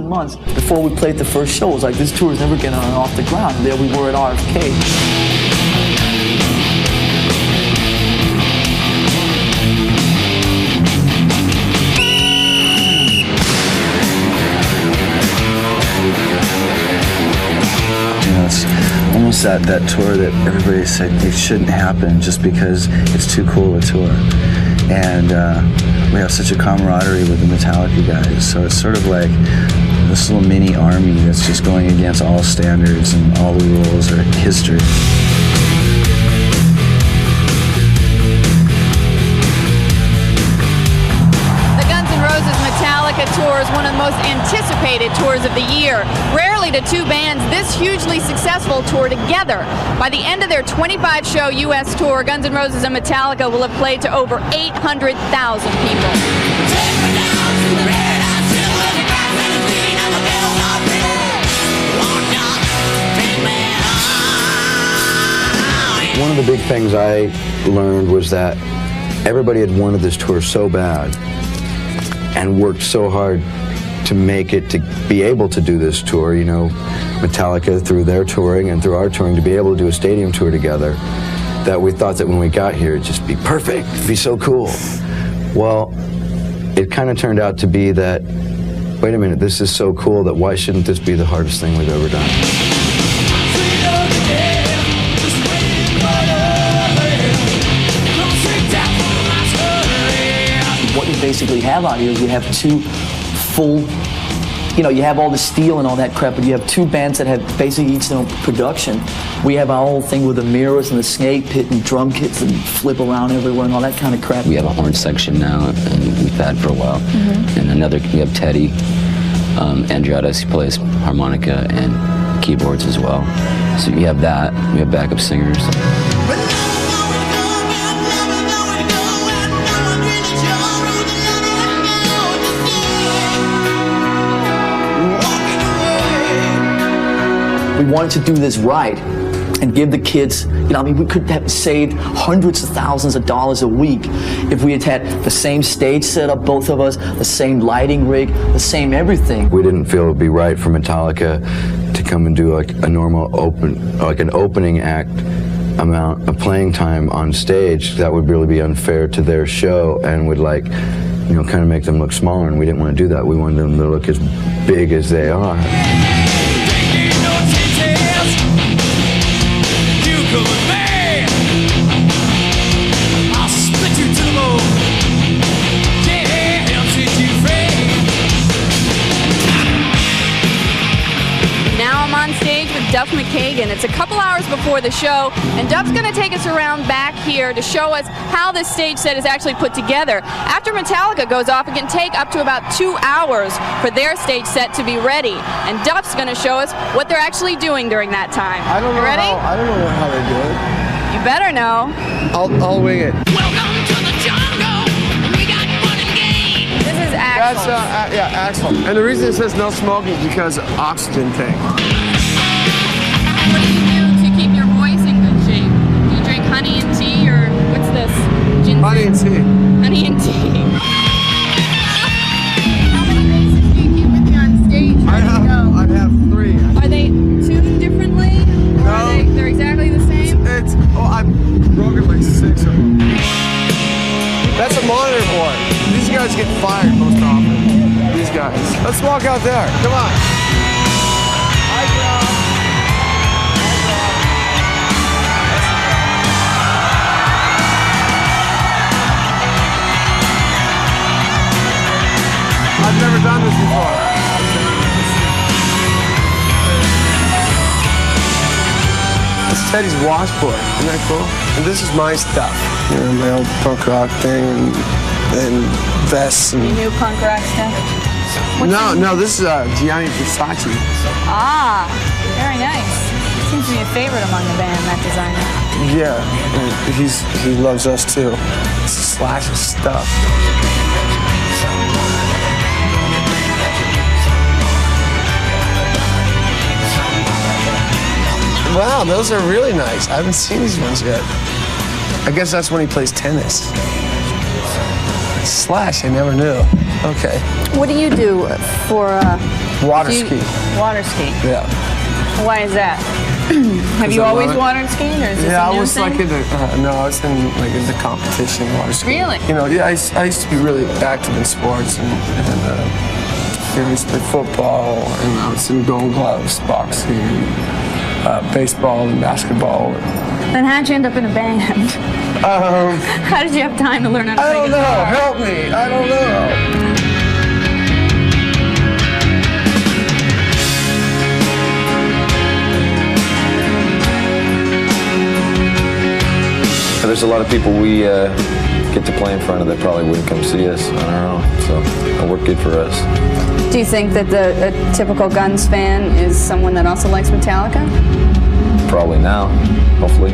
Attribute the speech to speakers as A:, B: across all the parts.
A: months before we played the first show. It was like, this tour is never getting off the ground. And there we were at RFK.
B: Almost that tour that everybody said it shouldn't happen just because it's too cool a tour. And we have such a camaraderie with the Metallica guys, so it's sort of like this little mini army that's just going against all standards and all the rules or history.
C: Tour is one of the most anticipated tours of the year. Rarely do two bands this hugely successful tour together. By the end of their 25-show U.S. tour, Guns N' Roses and Metallica will have played to over 800,000 people.
B: One of the big things I learned was that everybody had wanted this tour so bad and worked so hard to make it, to be able to do this tour, you know, Metallica through their touring and through our touring, to be able to do a stadium tour together, that we thought that when we got here it'd just be perfect, it'd be so cool. Well, it kind of turned out to be that, wait a minute, this is so cool that why shouldn't this be the hardest thing we've ever done?
A: What you basically have out here is you have two full, you know, you have all the steel and all that crap, but you have two bands that have basically each their own production. We have our whole thing with the mirrors and the snake pit and drum kits and flip around everywhere and all that kind of crap.
D: We have a horn section now, and we've had for a while. And another, we have Teddy Andriatis, he plays harmonica and keyboards as well. So you have that, we have backup singers.
A: We wanted to do this right and give the kids, you know, I mean, we could have saved hundreds of thousands of dollars a week if we had had the same stage setup, both of us, the same lighting rig, the same everything.
B: We didn't feel it would be right for Metallica to come and do like a normal an opening act amount of playing time on stage. That would really be unfair to their show and would, like, you know, kind of make them look smaller, and we didn't want to do that. We wanted them to look as big as they are.
C: Duff McKagan. It's a couple hours before the show, and Duff's going to take us around back here to show us how this stage set is actually put together. After Metallica goes off, it can take up to about 2 hours for their stage set to be ready, and Duff's going to show us what they're actually doing during that time.
E: I don't know.
C: Ready?
E: I don't know how they do it.
C: You better know.
E: I'll wing it.
F: Welcome to the jungle. We got fun and games.
C: This is Axl.
E: That's yeah, Axl. And the reason it says no smoking is because of oxygen tank.
C: What do you do to keep your voice in good shape? Do you drink honey and tea, or what's this? Ginseng?
E: Honey and tea.
C: Honey and tea. How many bases do you keep with you on stage?
E: I'd have 3.
C: Are they tuned differently? Or
E: No.
C: they're exactly the same?
E: I've broken like 6 of them. That's a monitor board. These guys get fired most often. These guys. Let's walk out there. Come on. I've never done this before. It's Teddy's washboard. Isn't that cool? And this is my stuff. You know, my old punk rock thing and vests and...
C: Your new punk rock stuff?
E: No, this is Gianni Versace.
C: Ah, very nice. Seems to be a favorite among the band, that designer.
E: Yeah, and he loves us too. It's Slash's stuff. Wow, those are really nice. I haven't seen these ones yet. I guess that's when he plays tennis. Slash, I never knew. Okay.
C: What do you do for
E: Water ski.
C: water ski?
E: Yeah.
C: Why is that? Have you
E: I
C: always
E: love it.
C: water skied, or is this
E: Yeah,
C: a new
E: I was
C: thing?
E: like in the no, I was in like in the competition water ski.
C: Really?
E: You know, yeah, I used to be really active in sports and I used to play football and I was in Gold Gloves, boxing, baseball and basketball.
C: Then how'd you end up in a band? How did you have time to learn how to play
E: I don't know.
C: guitar?
E: Help me. I don't know.
G: There's a lot of people we get to play in front of that probably wouldn't come see us on our own, so it'll work good for us.
C: Do you think that a typical Guns fan is someone that also likes Metallica?
G: Probably now, hopefully.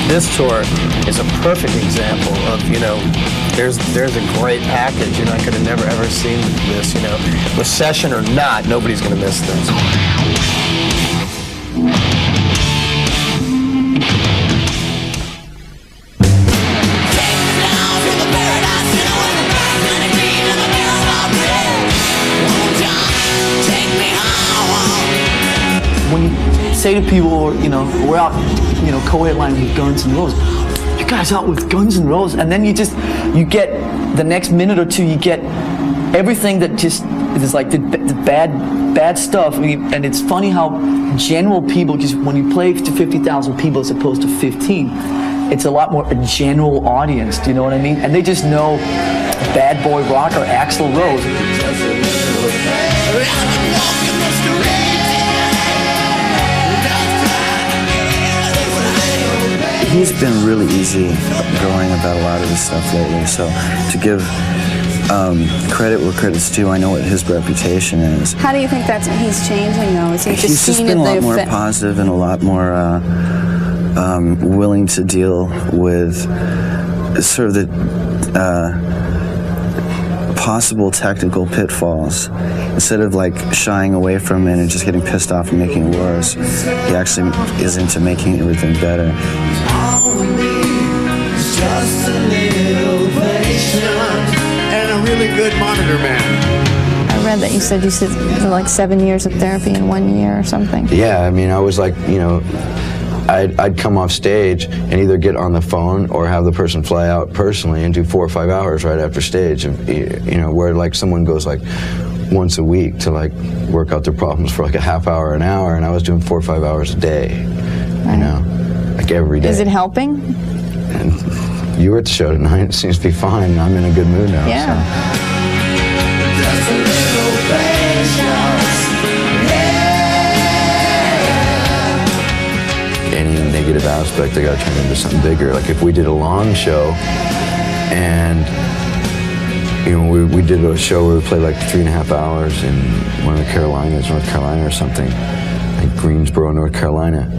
H: This tour is a perfect example of, you know, there's a great package, and I could have never ever seen this, you know. Recession or not, nobody's going to miss this.
A: When you say to people, you know, we're out, you know, co-headlining with Guns N' Roses, you guys out with Guns N' Roses, and then you get the next minute or two, you get everything that just is like the bad stuff. And it's funny how general people, just when you play to 50,000 people as opposed to 15, it's a lot more a general audience. Do you know what I mean? And they just know Bad Boy Rocker, Axl Rose.
I: He's been really easy going about a lot of this stuff lately, so to give credit where credit's due, I know what his reputation is.
C: How do you think he's changing, though? Is he just
I: He's just
C: seeing
I: been a lot
C: the
I: more
C: effect?
I: positive and a lot more willing to deal with sort of the possible technical pitfalls. Instead of like shying away from it and just getting pissed off and making it worse, he actually is into making everything better.
F: Just a little patience and a really good monitor man.
C: I read that you said you did like 7 years of therapy in 1 year or something.
B: Yeah, I mean, I was like, you know, I'd come off stage and either get on the phone or have the person fly out personally and do 4 or 5 hours right after stage. You know, where like someone goes like once a week to like work out their problems for like a half hour, an hour, and I was doing 4 or 5 hours a day. You know, like every day.
C: Is it helping?
B: And you were at the show tonight. It seems to be fine. I'm in a good mood now.
C: Yeah.
B: So.
F: Just a little patience.
B: Any negative aspect, I got to turn into something bigger. Like if we did a long show, and you know, we did a show where we played like 3.5 hours in one of the Carolinas, North Carolina or something, like Greensboro, North Carolina.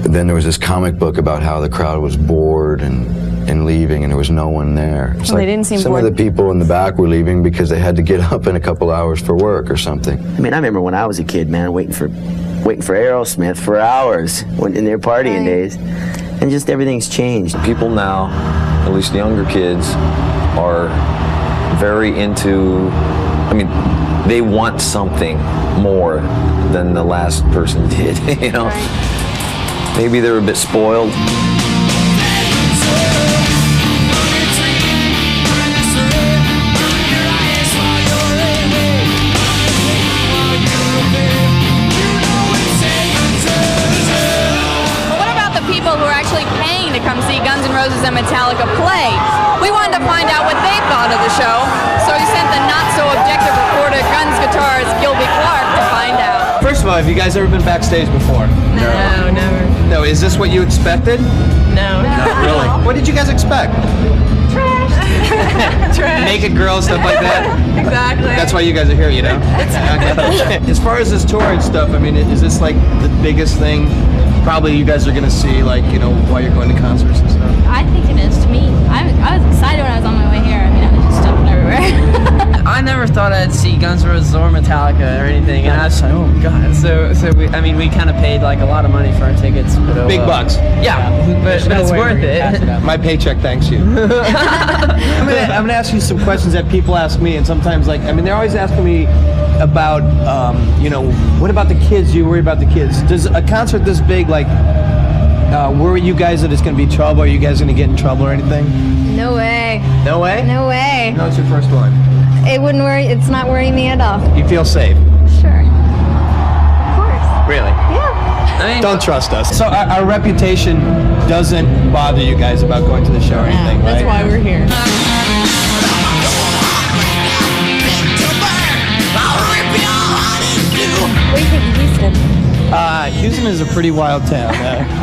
B: But then there was this comic book about how the crowd was bored and leaving, and there was no one there. It's
C: Well,
B: like
C: they didn't seem
B: some
C: bored.
B: of the people in the back were leaving because they had to get up in a couple hours for work or something.
J: I mean, I remember when I was a kid, man, waiting for Aerosmith for hours in their partying days, and just everything's changed.
G: People now, at least the younger kids, are very into, I mean, they want something more than the last person did, you know? Maybe they're a bit spoiled.
C: To come see Guns N' Roses and Metallica play. We wanted to find out what they thought of the show, so we sent the not-so-objective reporter, Guns guitarist Gilby Clark, to find out.
H: First of all, have you guys ever been backstage before?
K: No, never.
H: No, is this what you expected?
K: No.
H: Not really. What did you guys expect?
K: Trash.
H: Naked girls, stuff like that?
K: Exactly.
H: That's why you guys are here, you know? Okay. As far as this touring stuff, I mean, is this like the biggest thing probably you guys are going to see, like, you know, while you're going to concerts and stuff?
K: I think it is to me. I was excited when I was on my way here. I mean, I was just jumping everywhere.
L: I never never thought I'd see Guns N' Roses or Metallica or anything, and oh god. So we kind of paid like a lot of money for our tickets. But,
H: Big bucks.
L: Yeah, but it's worth it.
H: My paycheck thanks you. I'm gonna ask you some questions that people ask me, and sometimes they're always asking me about what about the kids? Do you worry about the kids? Does a concert this big worry you guys that it's gonna be trouble? Are you guys gonna get in trouble or anything?
M: No way.
H: No way?
M: No way.
H: No, it's your first one.
M: It wouldn't worry. It's not worrying me at all.
H: You feel safe?
M: Sure. Of course.
H: Really?
M: Yeah.
H: Don't trust us. So our reputation doesn't bother you guys about going to the show or anything, right?
K: That's why we're here.
M: What do you think of Houston?
H: Houston is a pretty wild town.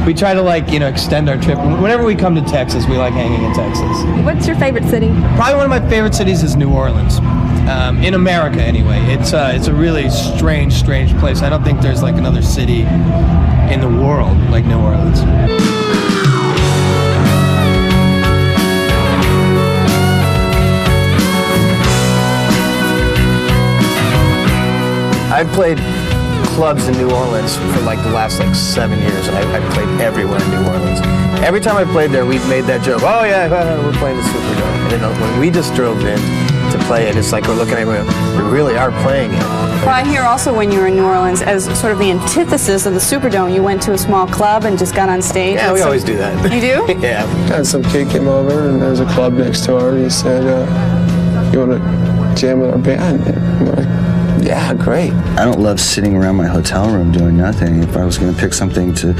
H: We try to extend our trip. Whenever we come to Texas, we like hanging in Texas.
M: What's your favorite city?
H: Probably one of my favorite cities is New Orleans. In America, anyway. It's a really strange place. I don't think there's another city in the world like New Orleans. I've played clubs in New Orleans for the last 7 years, and I played everywhere in New Orleans. Every time I played there, we've made that joke. Oh yeah, we're playing the Superdome. And then when we just drove in to play it, it's like we're looking at it, we really are playing it.
C: Well, I hear also when you were in New Orleans, as sort of the antithesis of the Superdome, you went to a small club and just got on stage.
H: Yeah, we always do that.
C: You do?
H: Yeah.
E: And some kid came over, and there was a club next door, and he said, "You want to jam with our band?" And we're like, yeah, great.
I: I don't love sitting around my hotel room doing nothing. If I was going to pick something to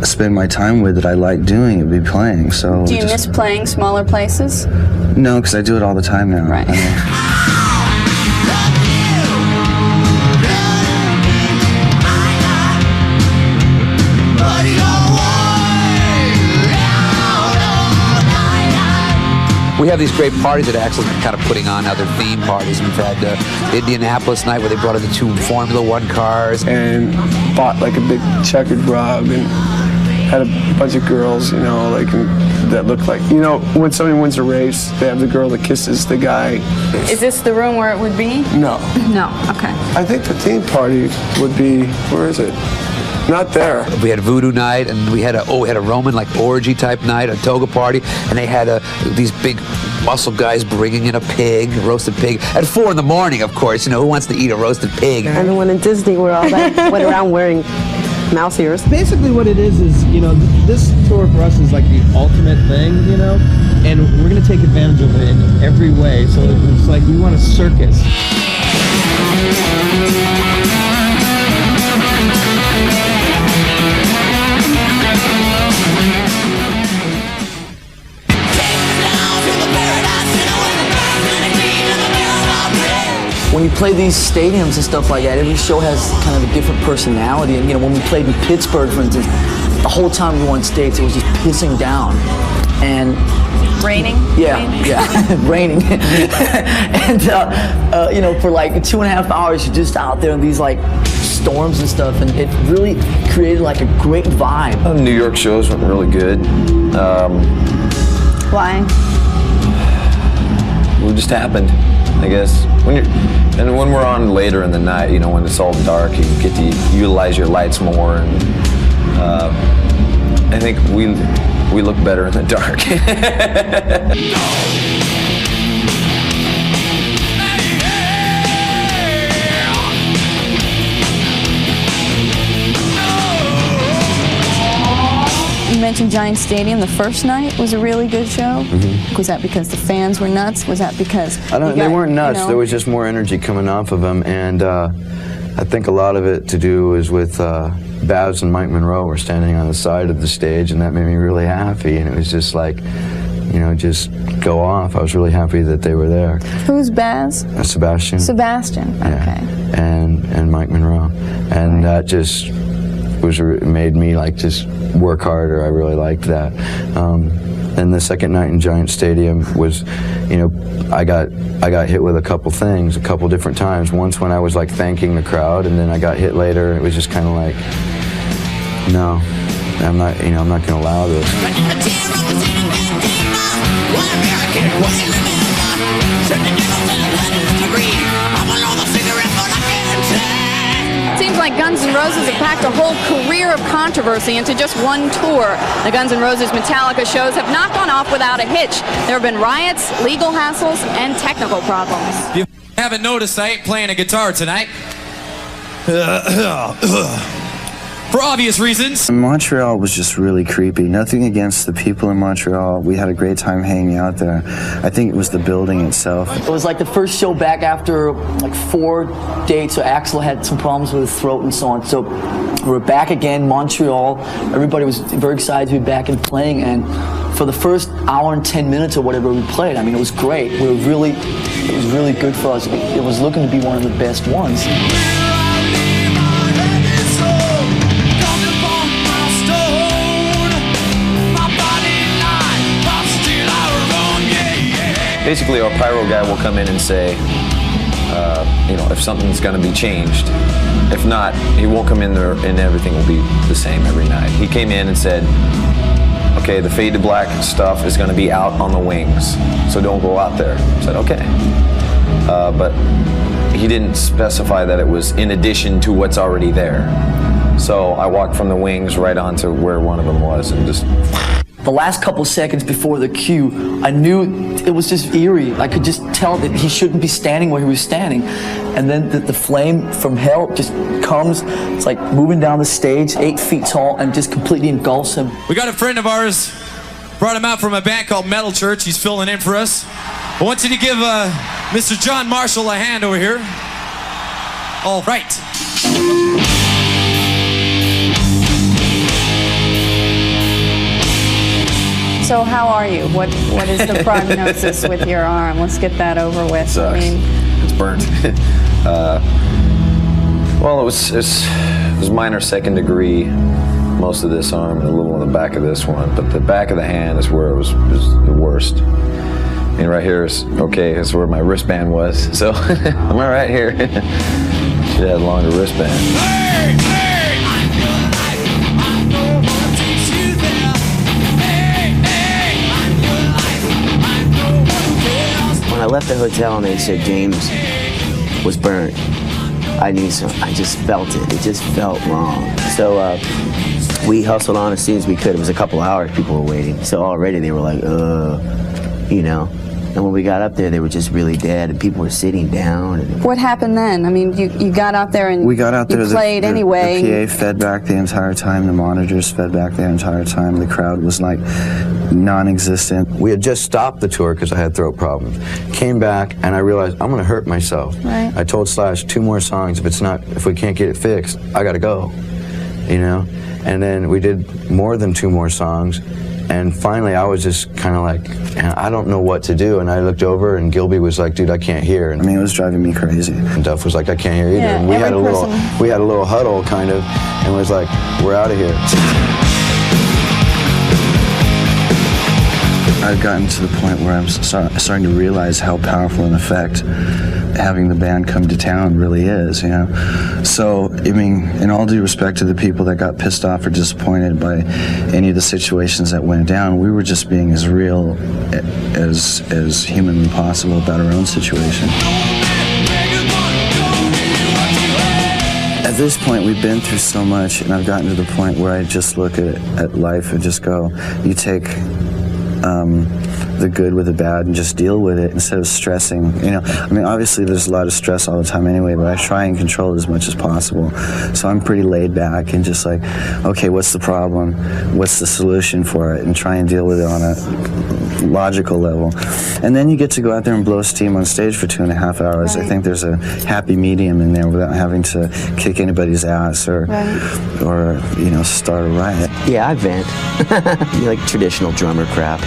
I: spend my time with that I like doing, it'd be playing. So
C: Do you miss playing smaller places?
I: No, because I do it all the time now.
C: Right.
N: We have these great parties that Axel's been kind of putting on, other theme parties. We've had Indianapolis night where they brought in the 2 Formula One cars.
E: And bought a big checkered rug and had a bunch of girls, that look like, when somebody wins a race, they have the girl that kisses the guy.
C: Is this the room where it would be?
E: No.
C: No, okay.
E: I think the theme party would be, where is it? Not there.
N: We had a voodoo night, and we had a Roman orgy type night, a toga party, and they had these big muscle guys bringing in a roasted pig at 4 in the morning. Of course, who wants to eat a roasted pig?
K: Everyone in Disney World that went around wearing mouse ears.
H: Basically, what it is this tour for us is the ultimate thing, and we're gonna take advantage of it in every way. So it's we want a circus.
A: When you play these stadiums and stuff like that, every show has kind of a different personality. And when we played in Pittsburgh, for instance, the whole time we were on stage, it was just pissing down. And
C: raining?
A: Yeah, raining. And for 2.5 hours, you're just out there in these storms and stuff, and it really created a great vibe.
G: New York shows went really good.
C: Why?
G: It just happened, I guess. When we're on later in the night, when it's all dark, you get to utilize your lights more, and I think we look better in the dark.
C: You mentioned Giant Stadium. The first night was a really good show.
B: Mm-hmm.
C: Was that because the fans were nuts? Was that because
B: they weren't nuts. There was just more energy coming off of them, and I think a lot of it to do was with Babs and Mike Monroe were standing on the side of the stage, and that made me really happy. And it was just just go off. I was really happy that they were there.
C: Who's Baz?
B: Sebastian.
C: Sebastian. Okay.
B: And Mike Monroe, and that just made me just work harder. I really liked that. And the second night in Giant Stadium was, I got hit with a couple things, a couple different times. Once when I was thanking the crowd, and then I got hit later. It was just kind of no, I'm not going to allow this.
C: Seems like Guns N' Roses have packed a whole career of controversy into just one tour. The Guns N' Roses Metallica shows have not gone off without a hitch. There have been riots, legal hassles, and technical problems.
O: If you haven't noticed, I ain't playing a guitar tonight. For obvious reasons.
I: Montreal was just really creepy. Nothing against the people in Montreal. We had a great time hanging out there. I think it was the building itself.
A: It was like the first show back after like 4 dates, so Axl had some problems with his throat and so on. So we're back again, Montreal. Everybody was very excited to be back and playing, and for the first hour and 10 minutes or whatever we played, I mean, it was great. It was really good for us. It was looking to be one of the best ones.
G: Basically, our pyro guy will come in and say, if something's going to be changed. If not, he won't come in there and everything will be the same every night. He came in and said, okay, the fade to black stuff is going to be out on the wings, so don't go out there. I said, okay. But he didn't specify that it was in addition to what's already there. So I walked from the wings right onto where one of them was and just...
A: The last couple seconds before the cue, I knew it was just eerie. I could just tell that he shouldn't be standing where he was standing. And then the flame from hell just comes. It's like moving down the stage, 8 feet tall, and just completely engulfs him.
O: We got a friend of ours, brought him out from a band called Metal Church. He's filling in for us. I want you to give Mr. John Marshall a hand over here. All right.
C: So how are you? What is the prognosis with your arm? Let's get that over with.
G: Sucks. It's burnt. Well, it was minor second degree, most of this arm, and a little on the back of this one. But the back of the hand is where it was the worst. I mean, right here is okay. That's where my wristband was. So I'm right here. Should have had a longer wristband.
J: When I left the hotel and they said James was burnt, I knew something. I just felt it. It just felt wrong. So we hustled on as soon as we could. It was a couple hours people were waiting. So already they were like, And when we got up there, they were just really dead, and people were sitting down. And
C: what happened then? I mean, you got out there and
I: we got out there,
C: you played anyway.
I: The PA fed back the entire time. The monitors fed back the entire time. The crowd was like non-existent.
B: We had just stopped the tour because I had throat problems. Came back and I realized I'm going to hurt myself.
C: Right.
B: I told Slash 2 more songs. If we can't get it fixed, I got to go. And then we did more than 2 more songs. And finally, I was just kind of like, I don't know what to do. And I looked over, and Gilby was like, "Dude, I can't hear." And
I: I mean, it was driving me crazy.
B: And Duff was like, "I can't hear either."
C: Yeah,
B: and we had a little huddle, kind of, and was like, "We're out of here."
I: I've gotten to the point where I'm starting to realize how powerful an effect having the band come to town really is, So, I mean, in all due respect to the people that got pissed off or disappointed by any of the situations that went down, we were just being as real as humanly possible about our own situation. At this point, we've been through so much, and I've gotten to the point where I just look at life and just go, you take the good with the bad and just deal with it instead of stressing. I mean, obviously there's a lot of stress all the time anyway, but I try and control it as much as possible. So I'm pretty laid back and just like, okay, what's the problem? What's the solution for it? And try and deal with it on a logical level. And then you get to go out there and blow steam on stage for 2.5 hours. Right. I think there's a happy medium in there without having to kick anybody's ass or start a riot.
J: Yeah, I vent. You like traditional drummer crap.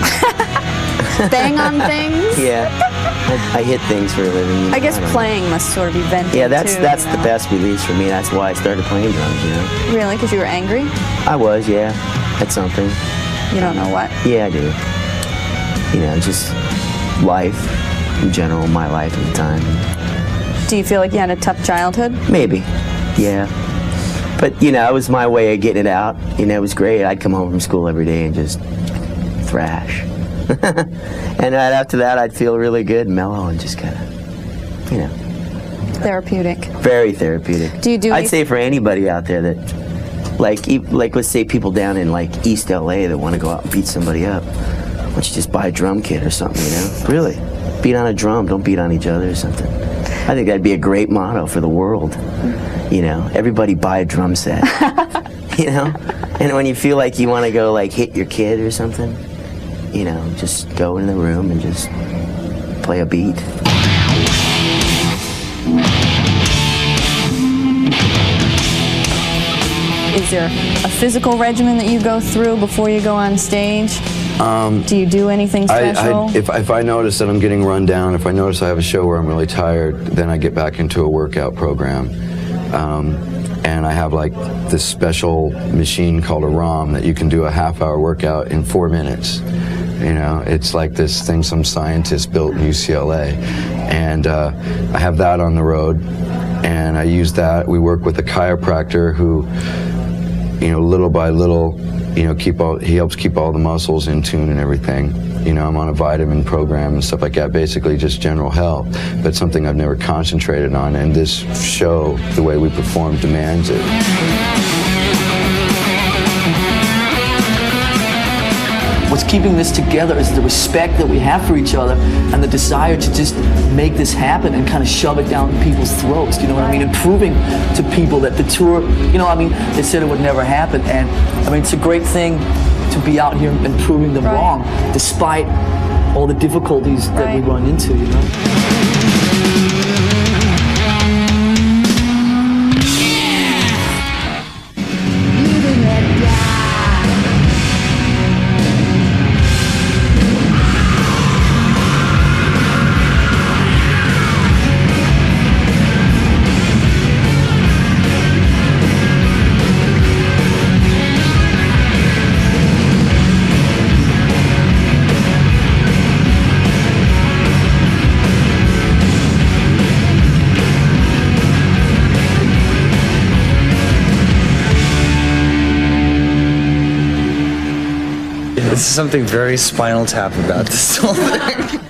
C: Bang on things?
J: Yeah. I hit things for a living.
C: I guess playing must sort of be venting.
J: Yeah, that's
C: too,
J: the best release for me. That's why I started playing drums,
C: Really? Because you were angry?
J: I was, yeah. At something.
C: You don't know what?
J: Yeah, I do. Just life in general, my life at the time.
C: Do you feel like you had a tough childhood?
J: Maybe, yeah. But, it was my way of getting it out. It was great. I'd come home from school every day and just thrash. And right after that, I'd feel really good, mellow, and just kind of, you know.
C: Therapeutic.
J: Very therapeutic.
C: Do you do
J: I'd say for anybody out there that, like let's say people down in like East LA that want to go out and beat somebody up, why don't you just buy a drum kit or something, you know? Really. Beat on a drum, don't beat on each other or something. I think that'd be a great motto for the world. You know, everybody buy a drum set. You know? And when you feel like you want to go like hit your kid or something, you know, just go in the room and just play a beat.
C: Is there a physical regimen that you go through before you go on stage? Do you do anything special?
B: If I notice that I'm getting run down, if I notice I have a show where I'm really tired, then I get back into a workout program. And I have like this special machine called a ROM that you can do a half-hour workout in 4 minutes. You know, it's like this thing some scientist built in UCLA. And I have that on the road, and I use that. We work with a chiropractor who, you know, little by little, you know, he helps keep all the muscles in tune and everything. You know, I'm on a vitamin program and stuff like that, basically just general health, but something I've never concentrated on, and this show, the way we perform, demands it.
A: What's keeping this together is the respect that we have for each other and the desire to just make this happen and kind of shove it down people's throats, you know what I mean? And proving to people that the tour, you know, I mean, they said it would never happen, and I mean, it's a great thing to be out here and proving them wrong, despite all the difficulties that we run into, you know?
P: There's something very Spinal Tap about this whole thing.